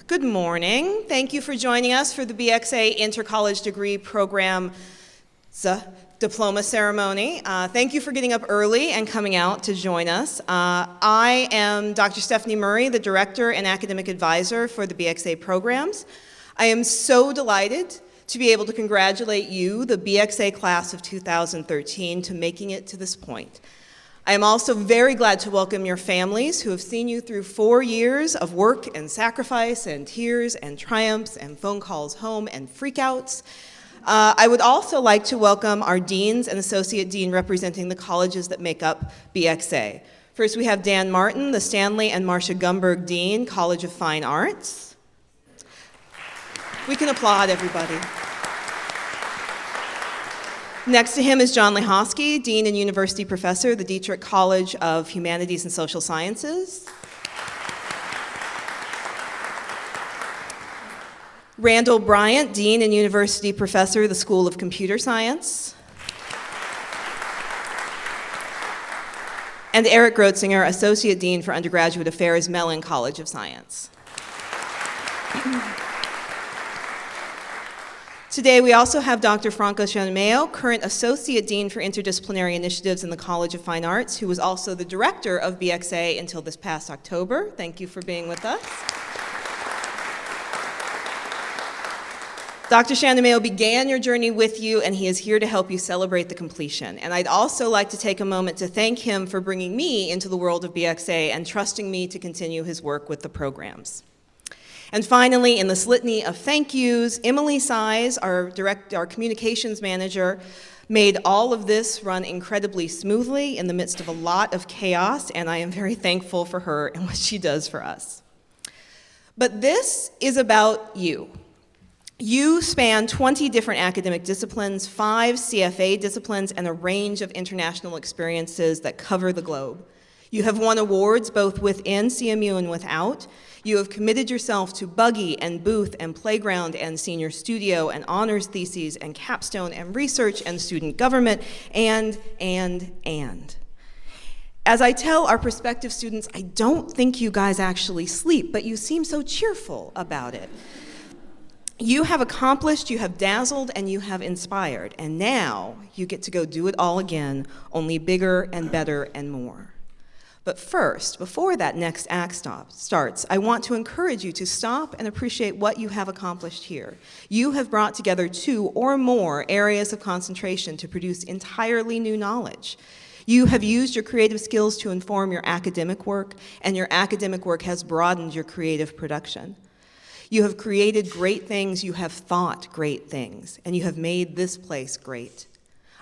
Good morning. Thank you for joining us for the BXA Inter-College Degree Program's Diploma Ceremony. Thank you for getting up early and coming out to join us. I am Dr. Stephanie Murray, the Director and Academic Advisor for the BXA programs. I am so delighted to be able to congratulate you, the BXA class of 2013, to making it to this point. I am also very glad to welcome your families who have seen you through 4 years of work and sacrifice and tears and triumphs and phone calls home and freakouts. I would also like to welcome our deans and associate dean representing the colleges that make up BXA. First, we have Dan Martin, the Stanley and Marcia Gumberg Dean, College of Fine Arts. We can applaud everybody. Next to him is John Lehosky, Dean and University Professor, the Dietrich College of Humanities and Social Sciences. Randall Bryant, Dean and University Professor, the School of Computer Science. And Eric Grotzinger, Associate Dean for Undergraduate Affairs, Mellon College of Science. Today, we also have Dr. Franco Cianameo, current Associate Dean for Interdisciplinary Initiatives in the College of Fine Arts, who was also the Director of BXA until this past October. Thank you for being with us. Dr. Cianameo began your journey with you, and he is here to help you celebrate the completion. And I'd also like to take a moment to thank him for bringing me into the world of BXA and trusting me to continue his work with the programs. And finally, in this litany of thank yous, Emily Size, our communications manager, made all of this run incredibly smoothly in the midst of a lot of chaos, and I am very thankful for her and what she does for us. But this is about you. You span 20 different academic disciplines, 5 CFA disciplines, and a range of international experiences that cover the globe. You have won awards both within CMU and without. You have committed yourself to buggy and booth and playground and senior studio and honors theses and capstone and research and student government and. As I tell our prospective students, I don't think you guys actually sleep, but you seem so cheerful about it. You have accomplished, you have dazzled, and you have inspired, and now you get to go do it all again, only bigger and better and more. But first, before that next act starts, I want to encourage you to stop and appreciate what you have accomplished here. You have brought together 2 or more areas of concentration to produce entirely new knowledge. You have used your creative skills to inform your academic work, and your academic work has broadened your creative production. You have created great things, you have thought great things, and you have made this place great.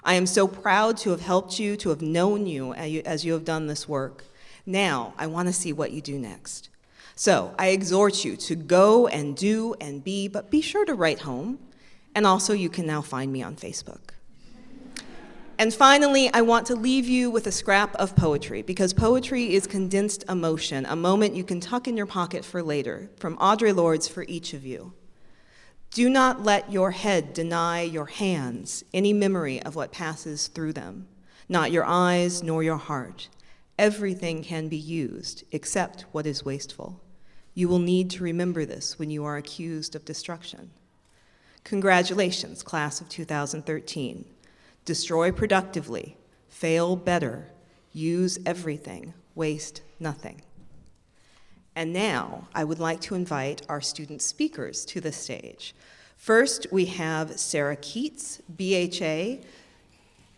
I am so proud to have helped you, to have known you as you have done this work. Now, I want to see what you do next. So, I exhort you to go and do and be, but be sure to write home. And also, you can now find me on Facebook. And finally, I want to leave you with a scrap of poetry, because poetry is condensed emotion, a moment you can tuck in your pocket for later, from Audre Lorde's For Each of You. Do not let your head deny your hands any memory of what passes through them, not your eyes nor your heart. Everything can be used except what is wasteful. You will need to remember this when you are accused of destruction. Congratulations, class of 2013. Destroy productively, fail better, use everything, waste nothing. And now I would like to invite our student speakers to the stage. First, we have Sarah Keats, BHA,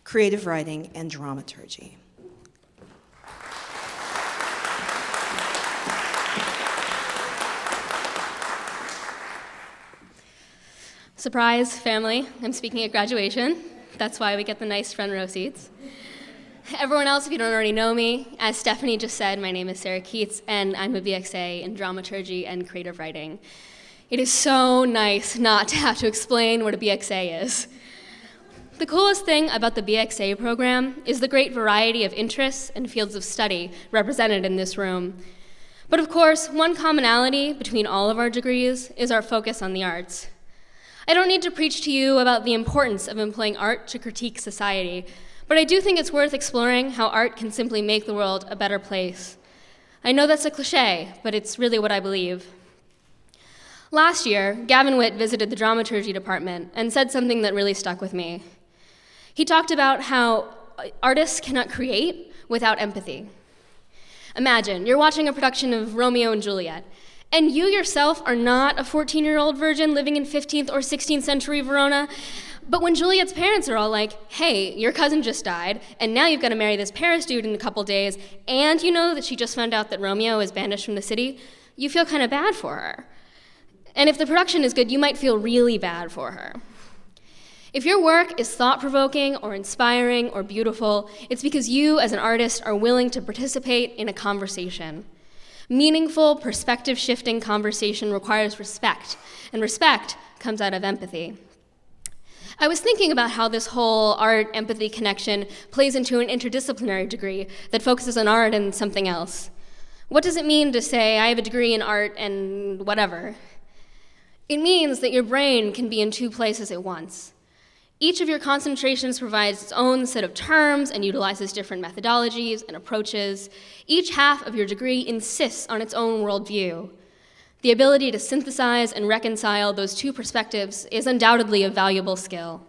Creative Writing and Dramaturgy. Surprise, family, I'm speaking at graduation. That's why we get the nice front row seats. Everyone else, if you don't already know me, as Stephanie just said, my name is Sarah Keats, and I'm a BXA in Dramaturgy and Creative Writing. It is so nice not to have to explain what a BXA is. The coolest thing about the BXA program is the great variety of interests and fields of study represented in this room. But of course, one commonality between all of our degrees is our focus on the arts. I don't need to preach to you about the importance of employing art to critique society, but I do think it's worth exploring how art can simply make the world a better place. I know that's a cliche, but it's really what I believe. Last year, Gavin Witt visited the dramaturgy department and said something that really stuck with me. He talked about how artists cannot create without empathy. Imagine, you're watching a production of Romeo and Juliet, and you yourself are not a 14-year-old virgin living in 15th or 16th century Verona, but when Juliet's parents are all like, hey, your cousin just died, and now you've got to marry this Paris dude in a couple days, and you know that she just found out that Romeo is banished from the city, you feel kind of bad for her. And if the production is good, you might feel really bad for her. If your work is thought-provoking or inspiring or beautiful, it's because you as an artist are willing to participate in a conversation. Meaningful, perspective-shifting conversation requires respect, and respect comes out of empathy. I was thinking about how this whole art-empathy connection plays into an interdisciplinary degree that focuses on art and something else. What does it mean to say, I have a degree in art and whatever? It means that your brain can be in two places at once. Each of your concentrations provides its own set of terms and utilizes different methodologies and approaches. Each half of your degree insists on its own worldview. The ability to synthesize and reconcile those two perspectives is undoubtedly a valuable skill.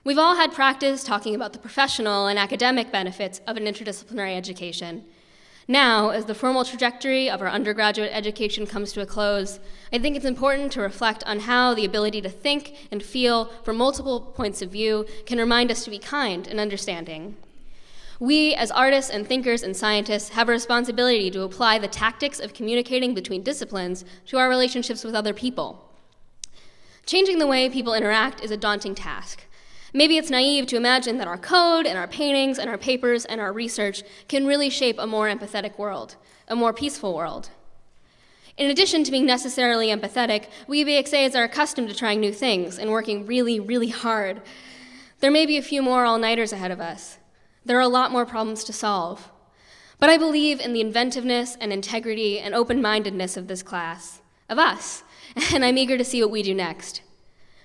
We've all had practice talking about the professional and academic benefits of an interdisciplinary education. Now, as the formal trajectory of our undergraduate education comes to a close, I think it's important to reflect on how the ability to think and feel from multiple points of view can remind us to be kind and understanding. We, as artists and thinkers and scientists, have a responsibility to apply the tactics of communicating between disciplines to our relationships with other people. Changing the way people interact is a daunting task. Maybe it's naive to imagine that our code and our paintings and our papers and our research can really shape a more empathetic world, a more peaceful world. In addition to being necessarily empathetic, we BXAs are accustomed to trying new things and working really, really hard. There may be a few more all-nighters ahead of us. There are a lot more problems to solve. But I believe in the inventiveness and integrity and open-mindedness of this class, of us, and I'm eager to see what we do next.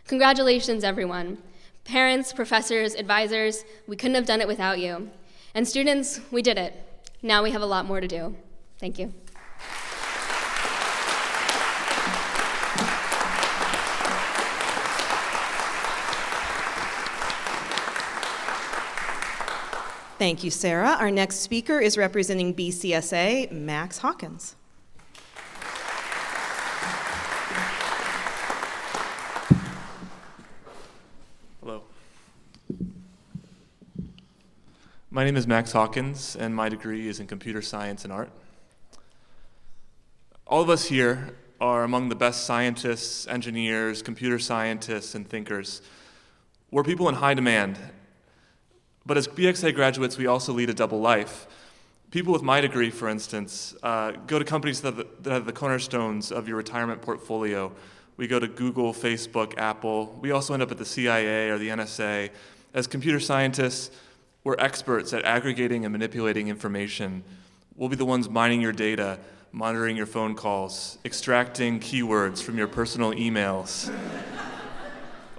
Congratulations, everyone. Parents, professors, advisors, we couldn't have done it without you. And students, we did it. Now we have a lot more to do. Thank you. Thank you, Sarah. Our next speaker is representing BCSA, Max Hawkins. Hello. My name is Max Hawkins, and my degree is in computer science and art. All of us here are among the best scientists, engineers, computer scientists, and thinkers. We're people in high demand. But as BXA graduates, we also lead a double life. People with my degree, for instance, go to companies that have the cornerstones of your retirement portfolio. We go to Google, Facebook, Apple. We also end up at the CIA or the NSA. As computer scientists, we're experts at aggregating and manipulating information. We'll be the ones mining your data, monitoring your phone calls, extracting keywords from your personal emails,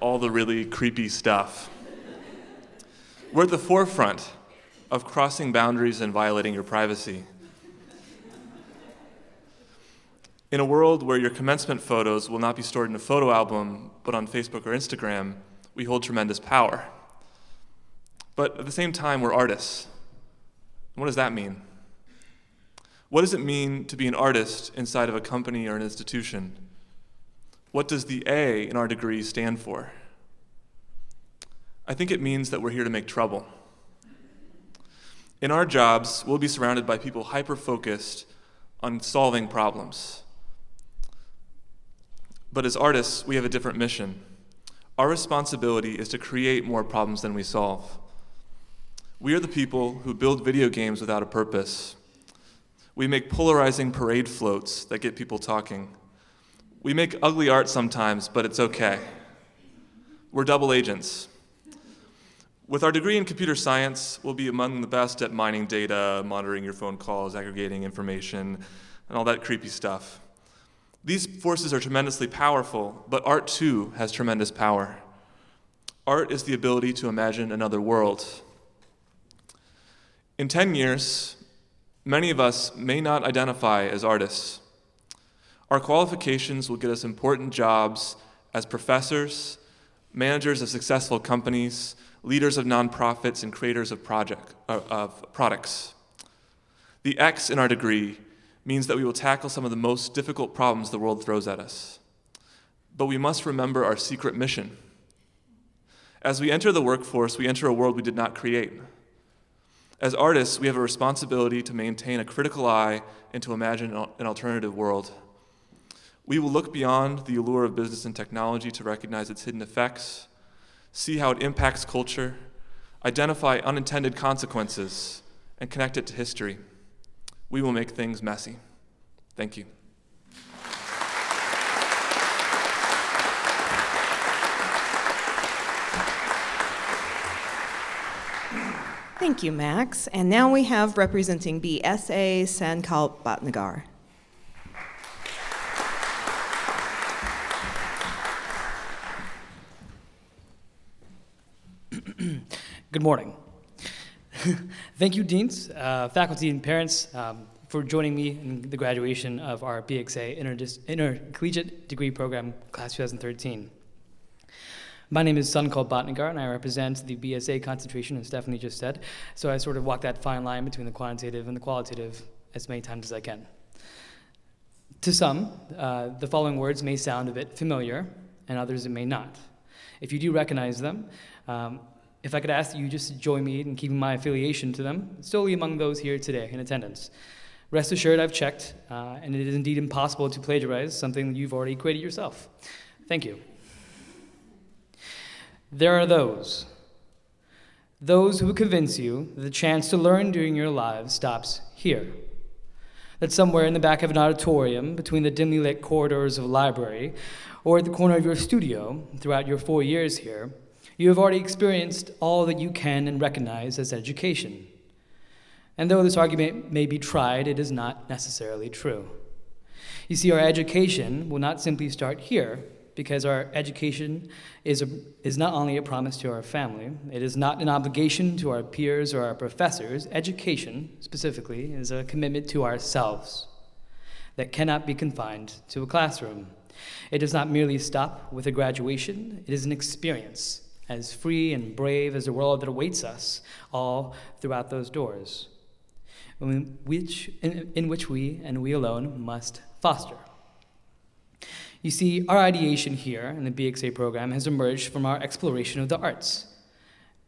all the really creepy stuff. We're at the forefront of crossing boundaries and violating your privacy. In a world where your commencement photos will not be stored in a photo album, but on Facebook or Instagram, we hold tremendous power. But at the same time, we're artists. What does that mean? What does it mean to be an artist inside of a company or an institution? What does the A in our degree stand for? I think it means that we're here to make trouble. In our jobs, we'll be surrounded by people hyper-focused on solving problems. But as artists, we have a different mission. Our responsibility is to create more problems than we solve. We are the people who build video games without a purpose. We make polarizing parade floats that get people talking. We make ugly art sometimes, but it's okay. We're double agents. With our degree in computer science, we'll be among the best at mining data, monitoring your phone calls, aggregating information, and all that creepy stuff. These forces are tremendously powerful, but art too has tremendous power. Art is the ability to imagine another world. In 10 years, many of us may not identify as artists. Our qualifications will get us important jobs as professors, managers of successful companies, leaders of nonprofits, and creators of products. The X in our degree means that we will tackle some of the most difficult problems the world throws at us. But we must remember our secret mission. As we enter the workforce, we enter a world we did not create. As artists, we have a responsibility to maintain a critical eye and to imagine an alternative world. We will look beyond the allure of business and technology to recognize its hidden effects, see how it impacts culture, identify unintended consequences, and connect it to history. We will make things messy. Thank you. Thank you, Max. And now we have representing BSA Sankalp Bhatnagar. Good morning. Thank you, deans, faculty, and parents for joining me in the graduation of our BXA Intercollegiate Degree Program, Class 2013. My name is Sankalp Bhatnagar, and I represent the BSA concentration, as Stephanie just said, so I sort of walk that fine line between the quantitative and the qualitative as many times as I can. To some, the following words may sound a bit familiar, and others it may not. If you do recognize them, if I could ask that you just join me in keeping my affiliation to them, solely among those here today in attendance. Rest assured, I've checked, and it is indeed impossible to plagiarize something that you've already created yourself. Thank you. There are those who convince you that the chance to learn during your lives stops here. That somewhere in the back of an auditorium, between the dimly lit corridors of a library, or at the corner of your studio, throughout your 4 years here, you have already experienced all that you can and recognize as education. And though this argument may be tried, it is not necessarily true. You see, our education will not simply start here, because our education is not only a promise to our family, it is not an obligation to our peers or our professors. Education, specifically, is a commitment to ourselves that cannot be confined to a classroom. It does not merely stop with a graduation, it is an experience, as free and brave as the world that awaits us all throughout those doors, in which we, and we alone, must foster. You see, our ideation here in the BXA program has emerged from our exploration of the arts.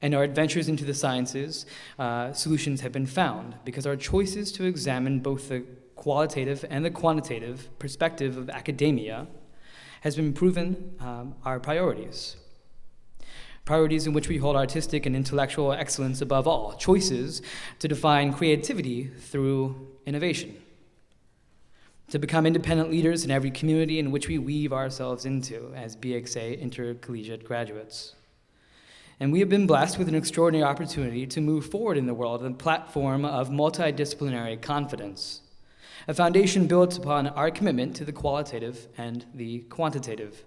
And our adventures into the sciences, solutions have been found because our choices to examine both the qualitative and the quantitative perspective of academia has been proven our priorities. Priorities in which we hold artistic and intellectual excellence above all. Choices to define creativity through innovation. To become independent leaders in every community in which we weave ourselves into as BXA intercollegiate graduates. And we have been blessed with an extraordinary opportunity to move forward in the world on a platform of multidisciplinary confidence, a foundation built upon our commitment to the qualitative and the quantitative.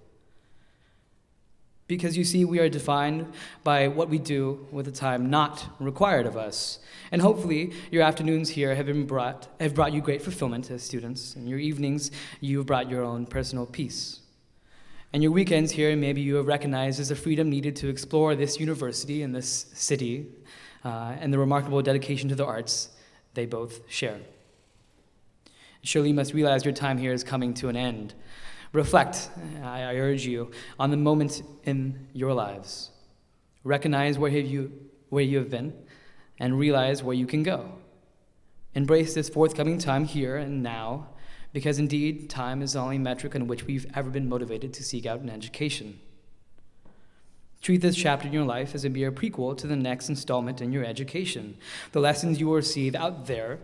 Because you see, we are defined by what we do with the time not required of us. And hopefully, your afternoons here have brought you great fulfillment as students, and your evenings, you've brought your own personal peace. And your weekends here, maybe you have recognized as the freedom needed to explore this university and this city, and the remarkable dedication to the arts they both share. Surely you must realize your time here is coming to an end. Reflect, I urge you, on the moment in your lives. Recognize where you have been, and realize where you can go. Embrace this forthcoming time here and now, because indeed, time is the only metric in which we've ever been motivated to seek out an education. Treat this chapter in your life as a mere prequel to the next installment in your education, the lessons you will receive out there,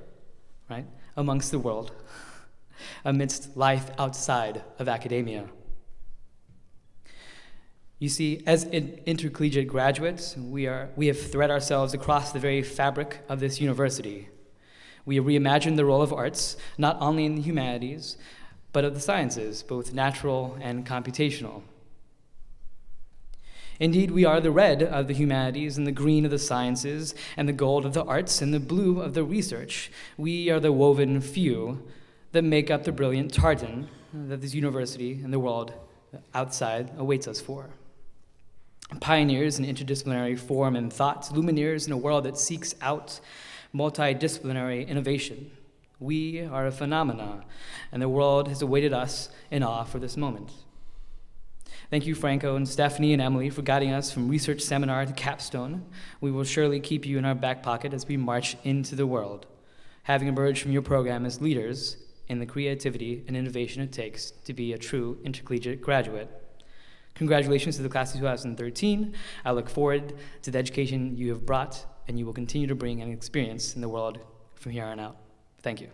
right, amongst the world, amidst life outside of academia. You see, as intercollegiate graduates, we have thread ourselves across the very fabric of this university. We have reimagined the role of arts, not only in the humanities, but of the sciences, both natural and computational. Indeed, we are the red of the humanities, and the green of the sciences, and the gold of the arts, and the blue of the research. We are the woven few that make up the brilliant tartan that this university and the world outside awaits us for. Pioneers in interdisciplinary form and thought, lumineers in a world that seeks out multidisciplinary innovation. We are a phenomena, and the world has awaited us in awe for this moment. Thank you, Franco and Stephanie and Emily, for guiding us from research seminar to capstone. We will surely keep you in our back pocket as we march into the world, having emerged from your program as leaders in the creativity and innovation it takes to be a true intercollegiate graduate. Congratulations to the class of 2013. I look forward to the education you have brought and you will continue to bring and experience in the world from here on out. Thank you.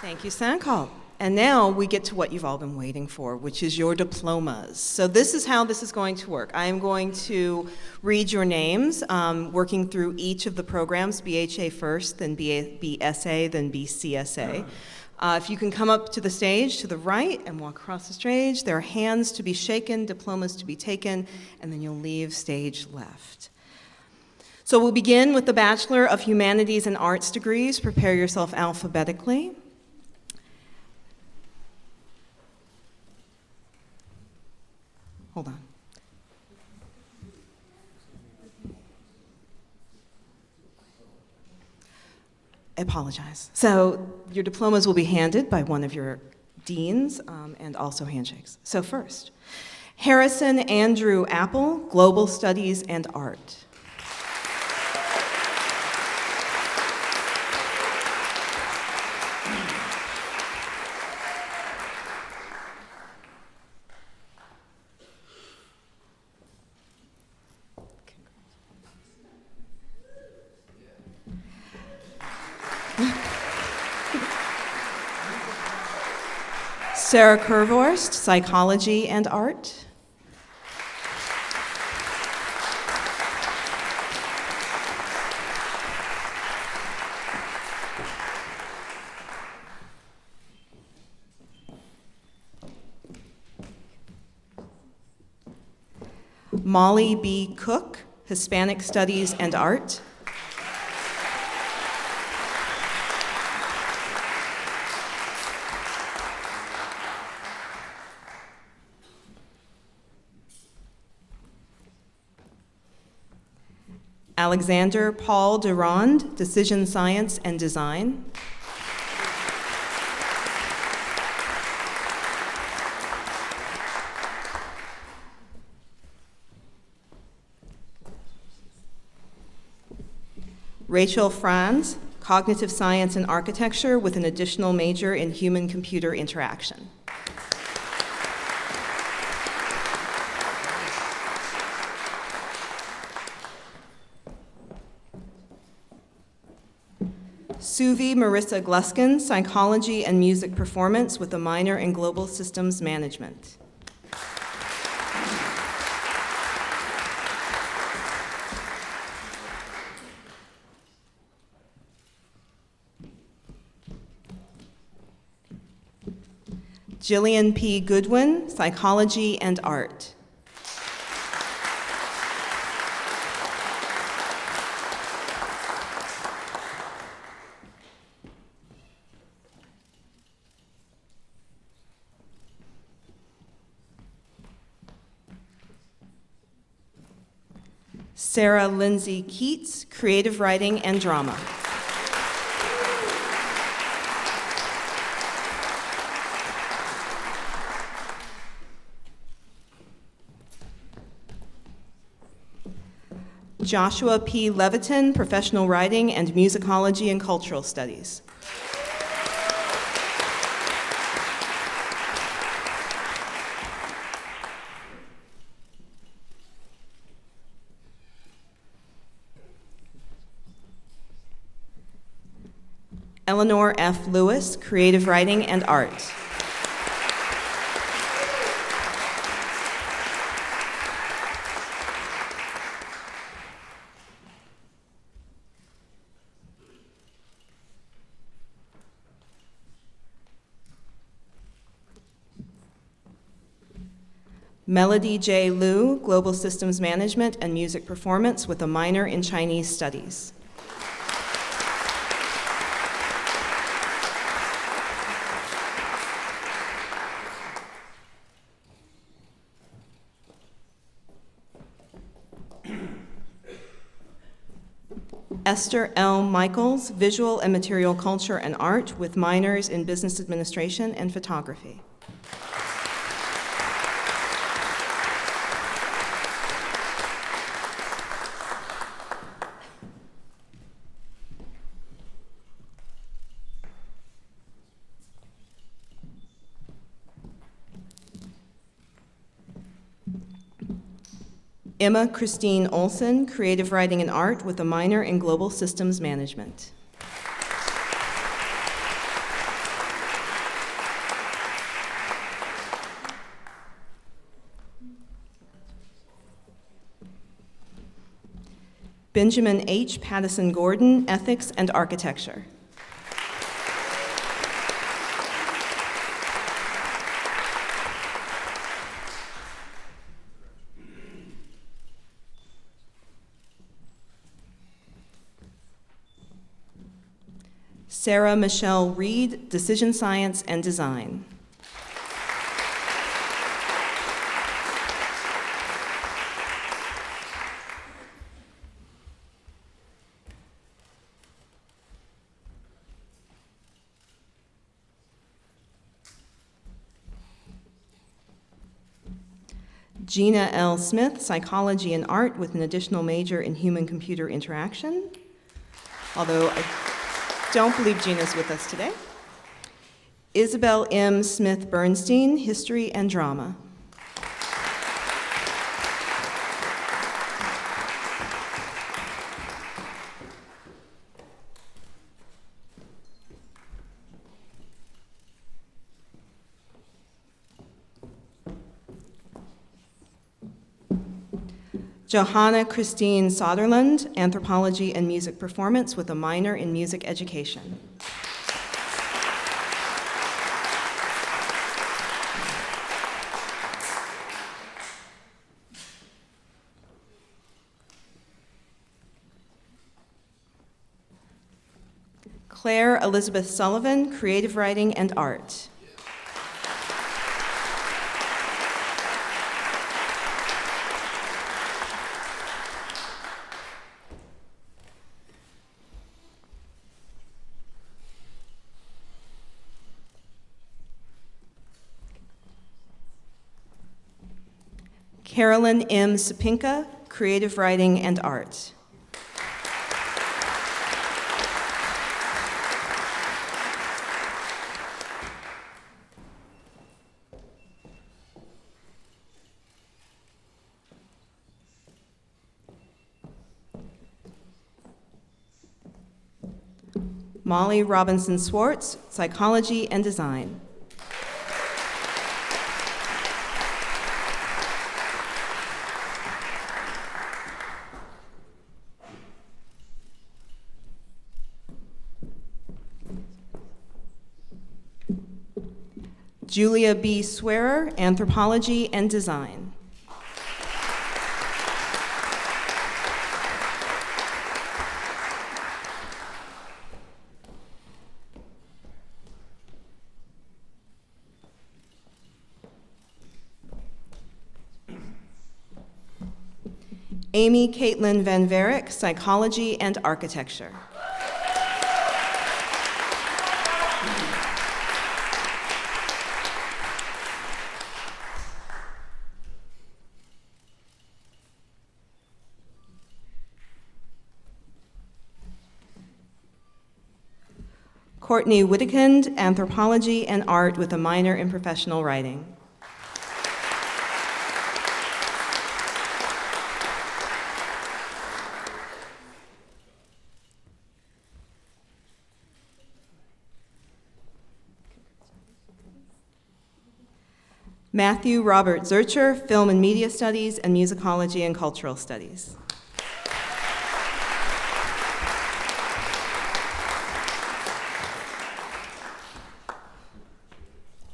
Thank you, Sankal. And now we get to what you've all been waiting for, which is your diplomas. So this is how this is going to work. I am going to read your names, working through each of the programs, BHA first, then BSA, then BCSA. If you can come up to the stage to the right and walk across the stage, there are hands to be shaken, diplomas to be taken, and then you'll leave stage left. So we'll begin with the Bachelor of Humanities and Arts degrees. Prepare yourself alphabetically. Hold on. I apologize. So your diplomas will be handed by one of your deans and also handshakes. So first, Harrison Andrew Apple, Global Studies and Art. Sarah Kurvorst, Psychology and Art. Molly B. Cook, Hispanic Studies and Art. Alexander Paul Durand, Decision Science and Design. Rachel Franz, Cognitive Science and Architecture with an additional major in Human-Computer Interaction. Suvi Marissa Gluskin, Psychology and Music Performance with a minor in Global Systems Management. Jillian P. Goodwin, Psychology and Art. Sarah Lindsay Keats, Creative Writing and Drama. Joshua P. Levitin, Professional Writing and Musicology and Cultural Studies. Eleanor F. Lewis, Creative Writing and Art. Melody J. Liu, Global Systems Management and Music Performance with a minor in Chinese Studies. Esther L. Michaels, Visual and Material Culture and Art, with minors in Business Administration and Photography. Emma Christine Olson, Creative Writing and Art, with a minor in Global Systems Management. Benjamin H. Pattison Gordon, Ethics and Architecture. Sarah Michelle Reed, Decision Science and Design. Gina L. Smith, Psychology and Art, with an additional major in Human-Computer Interaction, although I don't believe Gina's with us today. Isabel M. Smith Bernstein, History and Drama. Johanna Christine Soderlund, Anthropology and Music Performance, with a minor in Music Education. Claire Elizabeth Sullivan, Creative Writing and Art. Carolyn M. Sapinka, Creative Writing and Art. Molly Robinson Swartz, Psychology and Design. Julia B. Swearer, Anthropology and Design. Amy Caitlin Van Varick, Psychology and Architecture. Courtney Whittekind, Anthropology and Art, with a minor in Professional Writing. Matthew Robert Zurcher, Film and Media Studies and Musicology and Cultural Studies.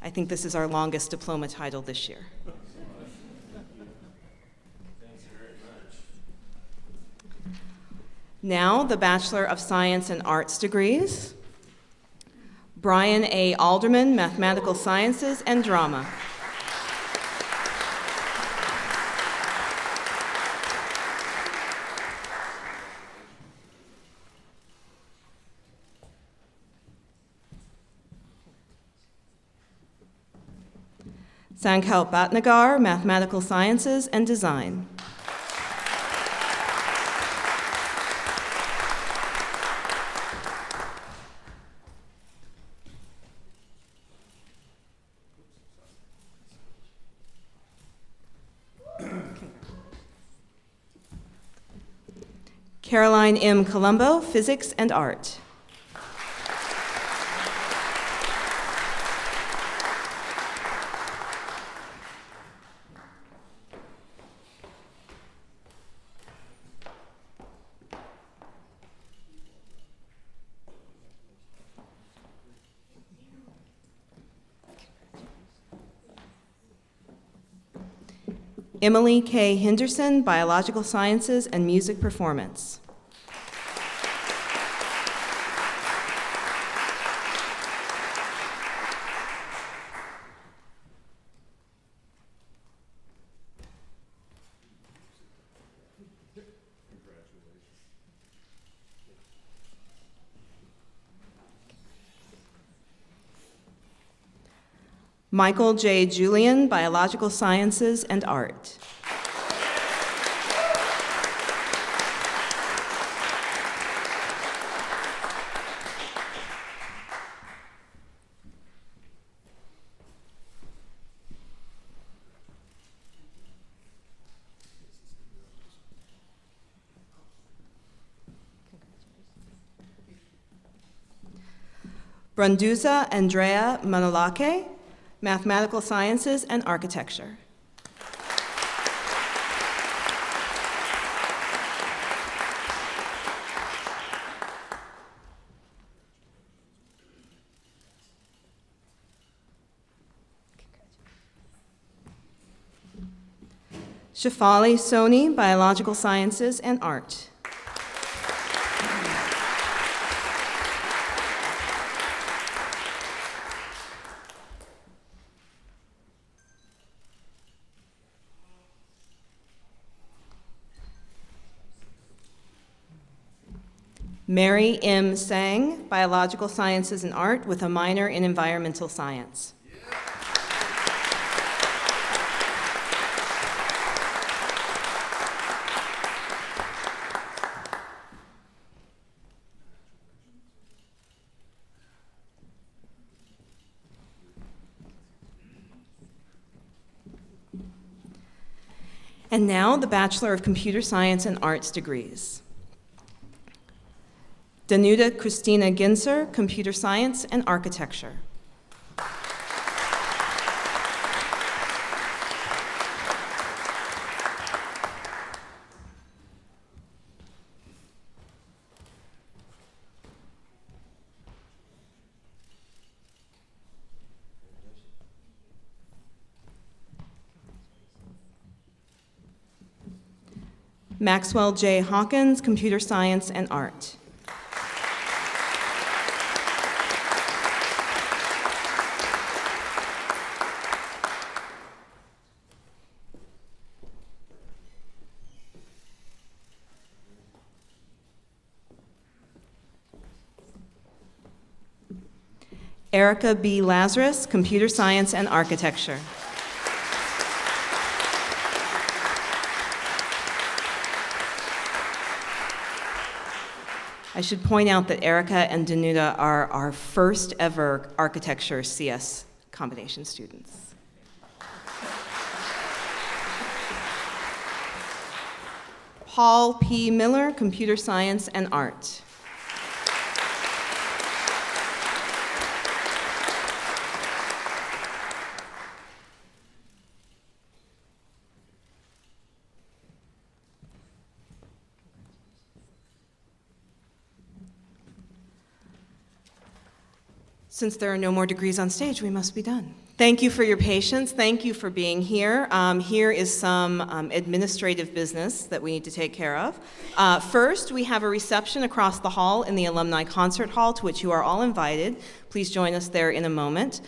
I think this is our longest diploma title this year. Now, the Bachelor of Science and Arts degrees. Brian A. Alderman, Mathematical Sciences and Drama. Sankalp Bhatnagar, Mathematical Sciences and Design. Caroline M. Colombo, Physics and Art. Emily K. Henderson, Biological Sciences and Music Performance. Michael J. Julian, Biological Sciences and Art. Brunduza Andrea Manolake, Mathematical Sciences and Architecture. Shafali Soni, Biological Sciences and Art. Mary M. Sang, Biological Sciences and Art with a minor in Environmental Science. And now the Bachelor of Computer Science and Arts degrees. Danuta Christina Ginser, Computer Science and Architecture. Maxwell J. Hawkins, Computer Science and Art. Erica B. Lazarus, Computer Science and Architecture. I should point out that Erica and Danuta are our first ever architecture CS combination students. Paul P. Miller, Computer Science and Art. Since there are no more degrees on stage, we must be done. Thank you for your patience. Thank you for being here. Here is some administrative business that we need to take care of. First, we have a reception across the hall in the Alumni Concert Hall, to which you are all invited. Please join us there in a moment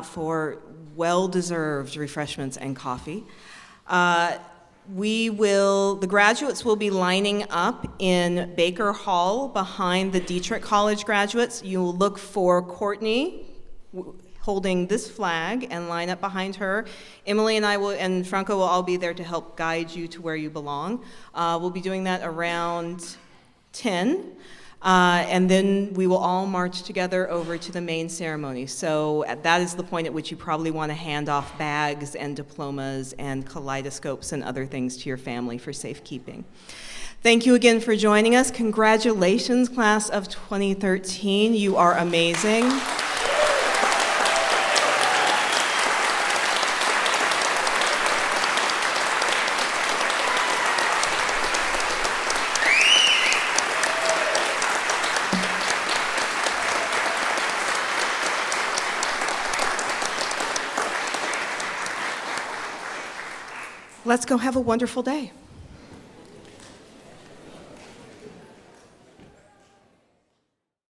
for well-deserved refreshments and coffee. The graduates will be lining up in Baker Hall behind the Dietrich College graduates. You will look for Courtney, holding this flag and line up behind her. Emily and I will, and Franco will all be there to help guide you to where you belong. We'll be doing that around 10. And then we will all march together over to the main ceremony. So that is the point at which you probably want to hand off bags and diplomas and kaleidoscopes and other things to your family for safekeeping. Thank you again for joining us. Congratulations, class of 2013. You are amazing. Let's go have a wonderful day.